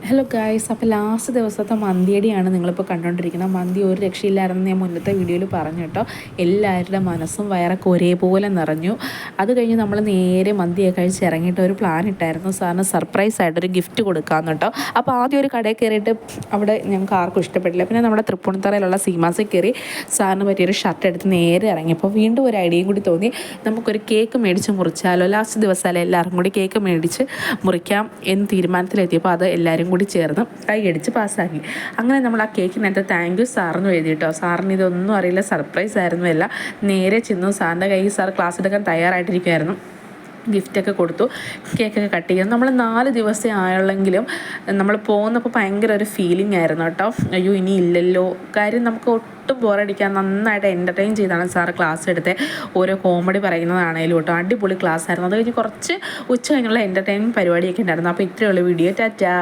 Hello guys, അപ്പോൾ last ദിവസത്തെ മന്തിയടിയാണ് നിങ്ങളിപ്പോൾ കണ്ടുകൊണ്ടിരിക്കുന്നത്. മന്തി ഒരു രക്ഷയില്ലായിരുന്നു ഞാൻ മുന്നത്തെ വീഡിയോയിൽ പറഞ്ഞു കേട്ടോ. എല്ലാവരുടെ മനസ്സും വയറൊക്കെ ഒരേപോലെ നിറഞ്ഞു. അത് കഴിഞ്ഞ് നമ്മൾ നേരെ മന്തിയൊക്കെ കഴിച്ച് ഇറങ്ങിയിട്ട് ഒരു പ്ലാൻ ഇട്ടായിരുന്നു സാറിന് സർപ്രൈസ് ആയിട്ടൊരു ഗിഫ്റ്റ് കൊടുക്കാമെന്ന് കേട്ടോ. അപ്പോൾ ആദ്യം ഒരു കടയിൽ കയറിയിട്ട് അവിടെ ഞങ്ങൾക്ക് ആർക്കും ഇഷ്ടപ്പെട്ടില്ല. പിന്നെ നമ്മുടെ തൃപ്പൂണിത്തറയിലുള്ള സീമാസിൽ കയറി സാറിന് പറ്റിയൊരു ഷർട്ട് എടുത്ത് നേരെ ഇറങ്ങിയപ്പോൾ വീണ്ടും ഒരു ഐഡിയയും കൂടി തോന്നി. നമുക്കൊരു കേക്ക് മേടിച്ച് മുറിച്ചാലോ, ലാസ്റ്റ് ദിവസമല്ലേ എല്ലാവർക്കും കൂടി കേക്ക് മേടിച്ച് മുറിക്കാം എന്ന് തീരുമാനത്തിലെത്തിയപ്പോൾ അത് എല്ലാവരും കൂടി ചേർന്ന് കൈയടിച്ച് പാസ്സാക്കി. അങ്ങനെ നമ്മൾ ആ കേക്കിനകത്ത് താങ്ക് യു സാറിന് എഴുതി കേട്ടോ. സാറിന് ഇതൊന്നും അറിയില്ല, സർപ്രൈസ് ആയിരുന്നു എല്ലാം. നേരെ ചെന്നു സാറിൻ്റെ കയ്യിൽ സാർ ക്ലാസ് എടുക്കാൻ തയ്യാറായിട്ടിരിക്കുമായിരുന്നു. ഗിഫ്റ്റൊക്കെ കൊടുത്തു, കേക്കൊക്കെ കട്ട് ചെയ്തു. നമ്മൾ 4 ദിവസമേ ആയുള്ളെങ്കിലും നമ്മൾ പോകുന്നപ്പോൾ ഭയങ്കര ഒരു ഫീലിംഗ് ആയിരുന്നു കേട്ടോ. അയ്യോ ഇനി ഇല്ലല്ലോ, കാര്യം നമുക്ക് ഒട്ടും ബോറടിക്കാൻ നന്നായിട്ട് എൻ്റർടൈൻ ചെയ്താണ് സാറ് ക്ലാസ് എടുത്തത്. ഓരോ കോമഡി പറയുന്നതാണേലും കേട്ടോ, അടിപൊളി ക്ലാസ് ആയിരുന്നു. അത് കഴിഞ്ഞ് കുറച്ച് ഉച്ച കഴിഞ്ഞുള്ള എൻ്റർടൈൻമെൻറ്റ് പരിപാടിയൊക്കെ ഉണ്ടായിരുന്നു. അപ്പോൾ ഇത്രയുള്ള വീഡിയോ. ടാറ്റാ.